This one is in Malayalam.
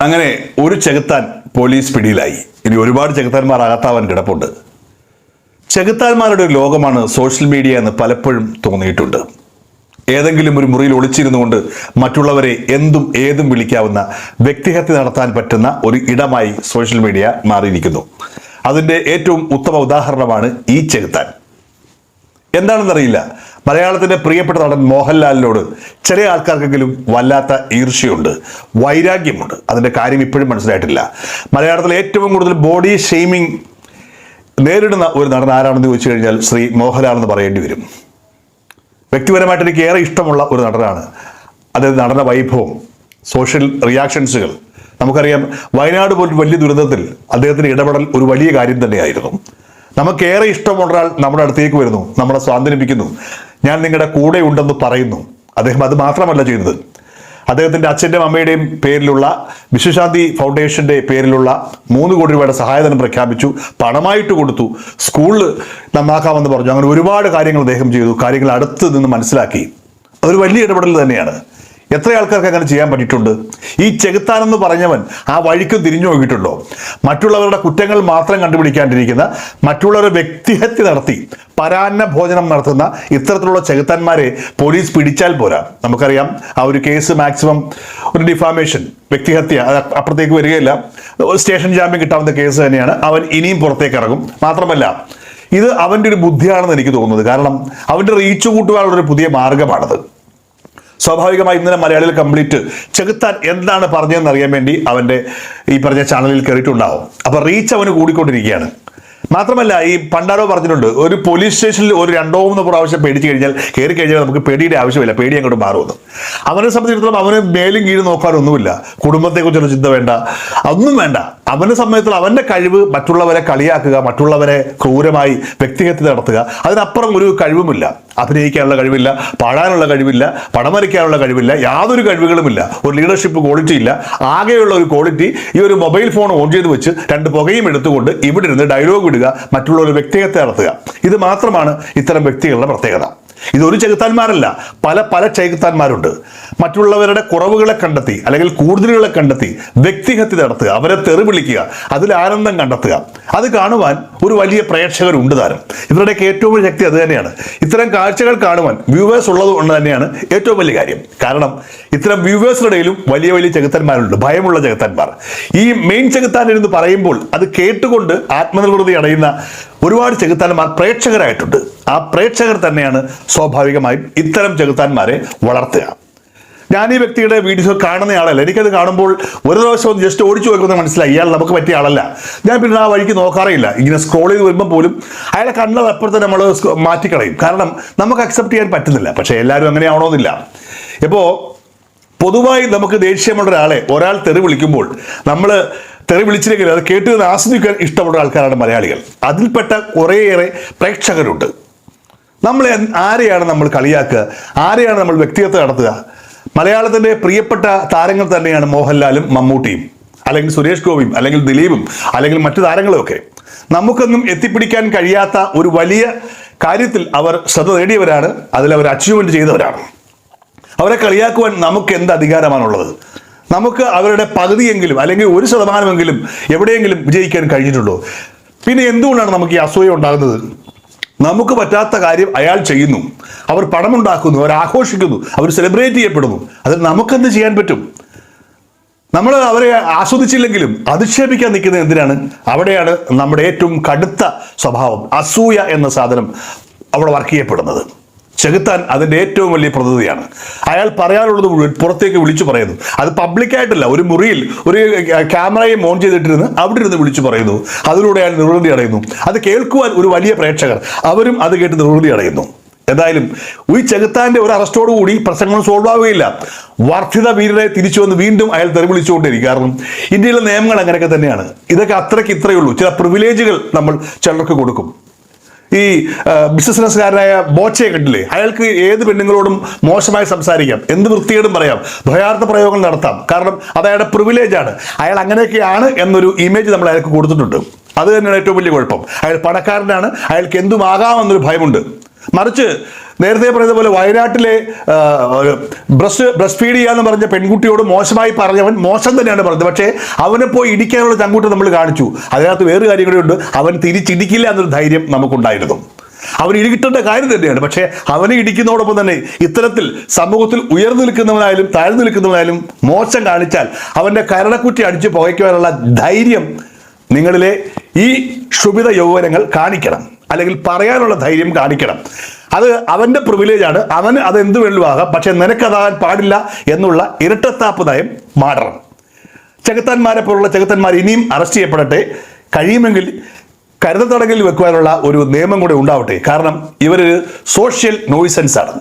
അങ്ങനെ ഒരു ചെകുത്താൻ പോലീസ് പിടിയിലായി. ഇനി ഒരുപാട് ചെകുത്താന്മാർ അകത്താവാൻ കിടപ്പുണ്ട്. ചെകുത്താന്മാരുടെ ഒരു ലോകമാണ് സോഷ്യൽ മീഡിയ എന്ന് പലപ്പോഴും തോന്നിയിട്ടുണ്ട്. ഏതെങ്കിലും ഒരു മുറിയിൽ ഒളിച്ചിരുന്നുകൊണ്ട് മറ്റുള്ളവരെ എന്തും ഏതും വിളിക്കാവുന്ന വ്യക്തിഹത്യ നടത്താൻ പറ്റുന്ന ഒരു ഇടമായി സോഷ്യൽ മീഡിയ മാറിയിരിക്കുന്നു. അതിൻ്റെ ഏറ്റവും ഉത്തമ ഉദാഹരണമാണ് ഈ ചെകുത്താൻ. എന്താണെന്നറിയില്ല, മലയാളത്തിൻ്റെ പ്രിയപ്പെട്ട നടൻ മോഹൻലാലിനോട് ചില ആൾക്കാർക്കെങ്കിലും വല്ലാത്ത ഈർഷ്യയുണ്ട്, വൈരാഗ്യമുണ്ട്. അതിൻ്റെ കാര്യം ഇപ്പോഴും മനസ്സിലായിട്ടില്ല. മലയാളത്തിലെ ഏറ്റവും കൂടുതൽ ബോഡി ഷെയ്മിങ് നേരിടുന്ന ഒരു നടൻ ആരാണെന്ന് ചോദിച്ചു കഴിഞ്ഞാൽ ശ്രീ മോഹൻലാൽ എന്ന് പറയേണ്ടി വരും. വ്യക്തിപരമായിട്ട് എനിക്ക് ഏറെ ഇഷ്ടമുള്ള ഒരു നടനാണ്. അതായത് നടന വൈഭവം, സോഷ്യൽ റിയാക്ഷൻസുകൾ. നമുക്കറിയാം, വയനാട് പോലൊരു വലിയ ദുരന്തത്തിൽ അദ്ദേഹത്തിൻ്റെ ഇടപെടൽ ഒരു വലിയ കാര്യം തന്നെയായിരുന്നു. നമുക്കേറെ ഇഷ്ടമുള്ള ഒരാൾ നമ്മുടെ അടുത്തേക്ക് വരുന്നു, നമ്മളെ സ്വാന്തനിപ്പിക്കുന്നു, ഞാൻ നിങ്ങളുടെ കൂടെ ഉണ്ടെന്ന് പറയുന്നു. അദ്ദേഹം അത് മാത്രമല്ല ചെയ്യുന്നത്, അദ്ദേഹത്തിൻ്റെ അച്ഛൻ്റെയും അമ്മയുടെയും പേരിലുള്ള വിശ്വശാന്തി ഫൗണ്ടേഷൻ്റെ പേരിലുള്ള 3 കോടി രൂപയുടെ സഹായധനം പ്രഖ്യാപിച്ചു, പണമായിട്ട് കൊടുത്തു, സ്കൂളിൽ നന്നാക്കാമെന്ന് പറഞ്ഞു. അങ്ങനെ ഒരുപാട് കാര്യങ്ങൾ അദ്ദേഹം ചെയ്തു, കാര്യങ്ങൾ അടുത്ത് നിന്ന് മനസ്സിലാക്കി. അതൊരു വലിയ ഇടപെടൽ തന്നെയാണ്. എത്ര ആൾക്കാർക്ക് അങ്ങനെ ചെയ്യാൻ പറ്റിയിട്ടുണ്ട്? ഈ ചെകുത്താനെന്ന് പറഞ്ഞവൻ ആ വഴിക്ക് തിരിഞ്ഞു നോക്കിയിട്ടുണ്ടോ? മറ്റുള്ളവരുടെ കുറ്റങ്ങൾ മാത്രം കണ്ടുപിടിക്കാണ്ടിരിക്കുന്ന, മറ്റുള്ളവരുടെ വ്യക്തിഹത്യ നടത്തി പരാന്ന ഭോജനം നടത്തുന്ന ഇത്തരത്തിലുള്ള ചെകുത്താന്മാരെ പോലീസ് പിടിച്ചാൽ പോരാ. നമുക്കറിയാം, ആ ഒരു കേസ് മാക്സിമം ഒരു ഡിഫാമേഷൻ, വ്യക്തിഹത്യ, അത് അപ്പുറത്തേക്ക് വരികയില്ല, സ്റ്റേഷൻ ജാമ്യം കിട്ടാവുന്ന കേസ് തന്നെയാണ്. അവൻ ഇനിയും പുറത്തേക്ക് ഇറങ്ങും. മാത്രമല്ല, ഇത് അവൻ്റെ ഒരു ബുദ്ധിയാണെന്ന് എനിക്ക് തോന്നുന്നത്. കാരണം അവൻ്റെ റീച്ച് കൂട്ടുവാനുള്ളൊരു പുതിയ മാർഗമാണത്. സ്വാഭാവികമായി ഇന്നലെ മലയാളികൾ കംപ്ലീറ്റ് ചെകുത്താൻ എന്താണ് പറഞ്ഞതെന്ന് അറിയാൻ വേണ്ടി അവൻ്റെ ഈ പറഞ്ഞ ചാനലിൽ കയറിയിട്ടുണ്ടാവും. അപ്പോൾ റീച്ച് അവന് കൂടിക്കൊണ്ടിരിക്കുകയാണ്. മാത്രമല്ല, ഈ പണ്ടാരോ പറഞ്ഞിട്ടുണ്ട്, ഒരു പോലീസ് സ്റ്റേഷനിൽ ഒരു 2-3 പ്രാവശ്യം പേടിച്ചു കഴിഞ്ഞാൽ കയറി കഴിഞ്ഞാൽ നമുക്ക് പേടിയുടെ ആവശ്യമില്ല, പേടി അങ്ങോട്ട് മാറുമെന്ന്. അവനെ സംബന്ധിച്ചിടത്തോളം അവന് മേലും കീഴും നോക്കാനൊന്നുമില്ല, കുടുംബത്തെക്കുറിച്ചുള്ള ചിന്ത വേണ്ട, ഒന്നും വേണ്ട. അവനെ സംബന്ധിച്ചിടത്തോളം അവൻ്റെ കഴിവ് മറ്റുള്ളവരെ കളിയാക്കുക, മറ്റുള്ളവരെ ക്രൂരമായി വ്യക്തിഹത്യ നടത്തുക, അതിനപ്പുറം ഒരു കഴിവുമില്ല. അഭിനയിക്കാനുള്ള കഴിവില്ല, പാടാനുള്ള കഴിവില്ല, പടം വരയ്ക്കാനുള്ള കഴിവില്ല, യാതൊരു കഴിവുകളുമില്ല, ഒരു ലീഡർഷിപ്പ് ക്വാളിറ്റി ഇല്ല. ആകെയുള്ള ഒരു ക്വാളിറ്റി ഈ ഒരു മൊബൈൽ ഫോൺ ഓൺ ചെയ്ത് വെച്ച് 2 പുകയും എടുത്തുകൊണ്ട് ഇവിടെ ഇരുന്ന് ഡയലോഗ് ഇടുക, മറ്റുള്ളവർ വ്യക്തിഹത്യ നടത്തുക. ഇത് മാത്രമാണ് ഇത്തരം വ്യക്തികളുടെ പ്രത്യേകത. ഇതൊരു ചെകുത്താന്മാരല്ല, പല ചെകുത്താന്മാരുണ്ട്. മറ്റുള്ളവരുടെ കുറവുകളെ കണ്ടെത്തി അല്ലെങ്കിൽ കൂടുതലുകളെ കണ്ടെത്തി വ്യക്തിഹത്യ നടത്തുക, അവരെ തെറി വിളിക്കുക, അതിൽ ആനന്ദം കണ്ടെത്തുക. അത് കാണുവാൻ ഒരു വലിയ പ്രേക്ഷകരുണ്ട് താനും. ഇവരുടെയൊക്കെ ഏറ്റവും വലിയ ശക്തി അത് തന്നെയാണ്. ഇത്തരം കാഴ്ചകൾ കാണുവാൻ വ്യൂവേഴ്സ് ഉള്ളത് കൊണ്ട് തന്നെയാണ് ഏറ്റവും വലിയ കാര്യം. കാരണം ഇത്തരം വ്യൂവേഴ്സിന്റെ ഇടയിലും വലിയ വലിയ ചെകുത്താന്മാരുണ്ട്, ഭയമുള്ള ചെകുത്താന്മാർ. ഈ മെയിൻ ചെകുത്താൻ ഇരുന്ന് പറയുമ്പോൾ അത് കേട്ടുകൊണ്ട് ആത്മനിർവൃതി അടയുന്ന ഒരുപാട് ചെകുത്താന്മാർ പ്രേക്ഷകരായിട്ടുണ്ട്. ആ പ്രേക്ഷകർ തന്നെയാണ് സ്വാഭാവികമായും ഇത്തരം ചെകുത്താന്മാരെ വളർത്തുക. ഞാൻ ഈ വ്യക്തിയുടെ വീഡിയോസ് കാണുന്ന ആളല്ല. എനിക്കത് കാണുമ്പോൾ ഒരു ദിവസം ജസ്റ്റ് ഓടിച്ചു നോക്കുന്നത് മനസ്സിലായി, ഇയാൾ നമുക്ക് പറ്റിയ ആളല്ല. ഞാൻ പിന്നെ ആ വഴിക്ക് നോക്കാറില്ല. ഇങ്ങനെ സ്ക്രോൾ ചെയ്ത് വരുമ്പോൾ പോലും അയാളെ കണ്ടത് അപ്പുറത്തെ നമ്മൾ മാറ്റിക്കളയും. കാരണം നമുക്ക് അക്സെപ്റ്റ് ചെയ്യാൻ പറ്റുന്നില്ല. പക്ഷേ എല്ലാവരും അങ്ങനെ ആവണമെന്നില്ല. ഇപ്പോൾ പൊതുവായി നമുക്ക് ദേഷ്യമുള്ള ഒരാൾ തെറി വിളിക്കുമ്പോൾ നമ്മൾ തെറി വിളിച്ചില്ലെങ്കിൽ അത് കേട്ട് ആസ്വദിക്കാൻ ഇഷ്ടമുള്ള ആൾക്കാരാണ് മലയാളികൾ. അതിൽപ്പെട്ട കുറേയേറെ പ്രേക്ഷകരുണ്ട്. ആരെയാണ് നമ്മൾ കളിയാക്കുക? ആരെയാണ് നമ്മൾ വ്യക്തിഹത്യ നടത്തുക? മലയാളത്തിൻ്റെ പ്രിയപ്പെട്ട താരങ്ങൾ തന്നെയാണ് മോഹൻലാലും മമ്മൂട്ടിയും, അല്ലെങ്കിൽ സുരേഷ് ഗോപിയും, അല്ലെങ്കിൽ ദിലീപും, അല്ലെങ്കിൽ മറ്റു താരങ്ങളുമൊക്കെ. നമുക്കൊന്നും എത്തിപ്പിടിക്കാൻ കഴിയാത്ത ഒരു വലിയ കാര്യത്തിൽ അവർ ശ്രദ്ധ നേടിയവരാണ്, അതിലവർ അച്ചീവ്മെൻറ്റ് ചെയ്തവരാണ്. അവരെ കളിയാക്കുവാൻ നമുക്ക് എന്ത് അധികാരമാണുള്ളത്? നമുക്ക് അവരുടെ പകുതിയെങ്കിലും അല്ലെങ്കിൽ 1% എവിടെയെങ്കിലും വിജയിക്കാൻ കഴിഞ്ഞിട്ടുണ്ടോ? പിന്നെ എന്തുകൊണ്ടാണ് നമുക്ക് ഈ അസൂയ ഉണ്ടാകുന്നത്? നമുക്ക് പറ്റാത്ത കാര്യം അയാൾ ചെയ്യുന്നു, അവർ പണമുണ്ടാക്കുന്നു, അവർ ആഘോഷിക്കുന്നു, അവർ സെലിബ്രേറ്റ് ചെയ്യപ്പെടുന്നു. അതിൽ നമുക്കെന്ത് ചെയ്യാൻ പറ്റും? നമ്മൾ അവരെ ആസ്വദിച്ചില്ലെങ്കിലും അധിക്ഷേപിക്കാൻ നിൽക്കുന്നത് എന്തിനാണ്? അവിടെയാണ് നമ്മുടെ ഏറ്റവും കടുത്ത സ്വഭാവം, അസൂയ എന്ന സാധനം അവിടെ വർക്ക് ചെയ്യപ്പെടുന്നത്. ചെകുത്താൻ അതിൻ്റെ ഏറ്റവും വലിയ പ്രതിനിധിയാണ്. അയാൾ പറയാനുള്ളത് മുഴുവൻ പുറത്തേക്ക് വിളിച്ചു പറയുന്നു. അത് പബ്ലിക്കായിട്ടല്ല, ഒരു മുറിയിൽ ഒരു ക്യാമറയെ ഓൺ ചെയ്തിട്ടിരുന്ന് അവിടെ ഇരുന്ന് വിളിച്ചു പറയുന്നു. അതിലൂടെ അയാൾ നിർവൃതി അടയുന്നു. അത് കേൾക്കുവാൻ ഒരു വലിയ പ്രേക്ഷകർ, അവരും അത് കേട്ട് നിർവൃതി അടയുന്നു. എന്തായാലും ഈ ചെകുത്താൻ്റെ ഒരു അറസ്റ്റോടുകൂടി പ്രശ്നങ്ങൾ സോൾവ് ആവുകയില്ല. വർദ്ധിത വീരരെ തിരിച്ചു വന്ന് വീണ്ടും അയാൾ തെറി വിളിച്ചുകൊണ്ടിരിക്കും. കാരണം ഇന്ത്യയിലെ നിയമങ്ങൾ അങ്ങനെയൊക്കെ തന്നെയാണ്. ഇതൊക്കെ അത്രയ്ക്ക് ഇത്രയേ ഉള്ളൂ. ചില പ്രിവിലേജുകൾ നമ്മൾ ചിലർക്ക് കൊടുക്കും. ഈ ബിസിനസ്സുകാരനായ ബോച്ചയെ കണ്ടില്ലേ? അയാൾക്ക് ഏത് പെണ്ണുങ്ങളോടും മോശമായി സംസാരിക്കാം, എന്ത് വൃത്തികേടും പറയാം, ദ്വയാർത്ഥ പ്രയോഗങ്ങൾ നടത്താം. കാരണം അത് അയാളുടെ പ്രിവിലേജാണ്. അയാൾ അങ്ങനെയൊക്കെയാണ് എന്നൊരു ഇമേജ് നമ്മൾ അയാൾക്ക് കൊടുത്തിട്ടുണ്ട്. അത് തന്നെയാണ് ഏറ്റവും വലിയ കുഴപ്പം. അയാൾ പണക്കാരനാണ്, അയാൾക്ക് എന്തുമാകാമെന്നൊരു ഭയമുണ്ട്. മറിച്ച് നേരത്തെ പറഞ്ഞ പോലെ വയനാട്ടിലെ ബ്രസ്റ്റ് ഫീഡ് ചെയ്യാന്ന് പറഞ്ഞ പെൺകുട്ടിയോട് മോശമായി പറഞ്ഞവൻ മോശം തന്നെയാണ് പറഞ്ഞത്. പക്ഷേ അവനെ പോയി ഇടിക്കാനുള്ള ചങ്കൂട്ടം നമ്മൾ കാണിച്ചു. അതിനകത്ത് വേറെ കാര്യങ്ങളുണ്ട്. അവൻ തിരിച്ചിടിക്കില്ല എന്നൊരു ധൈര്യം നമുക്കുണ്ടായിരുന്നു. അവൻ ഇടികിട്ടേണ്ട കാര്യം തന്നെയാണ്. പക്ഷേ അവനെ ഇടിക്കുന്നതോടൊപ്പം തന്നെ ഇത്തരത്തിൽ സമൂഹത്തിൽ ഉയർന്നു നിൽക്കുന്നവനായാലും താഴ്ന്നു നിൽക്കുന്നവനായാലും മോശം കാണിച്ചാൽ അവൻ്റെ കരണക്കുറ്റി അടിച്ച് പുകയ്ക്കുവാനുള്ള ധൈര്യം നിങ്ങളിലെ ഈ ക്ഷുഭിത യൗവനങ്ങൾ കാണിക്കണം, അല്ലെങ്കിൽ പറയാനുള്ള ധൈര്യം കാണിക്കണം. അത് അവൻ്റെ പ്രിവിലേജാണ്, അവന് അത് എന്ത് വേണമെങ്കിലും ആകാം. പക്ഷെ നിനക്കതാകാൻ പാടില്ല എന്നുള്ള ഇരട്ടത്താപ്പ് നയം മാറണം. ചെകുത്താന്മാരെ പോലുള്ള ചെകുത്താന്മാർ ഇനിയും അറസ്റ്റ് ചെയ്യപ്പെടട്ടെ. കഴിയുമെങ്കിൽ കരുതൽ തടങ്കലിൽ വെക്കുവാനുള്ള ഒരു നിയമം കൂടെ ഉണ്ടാവട്ടെ. കാരണം ഇവരൊരു സോഷ്യൽ നോയ്സൻസ് ആണ്.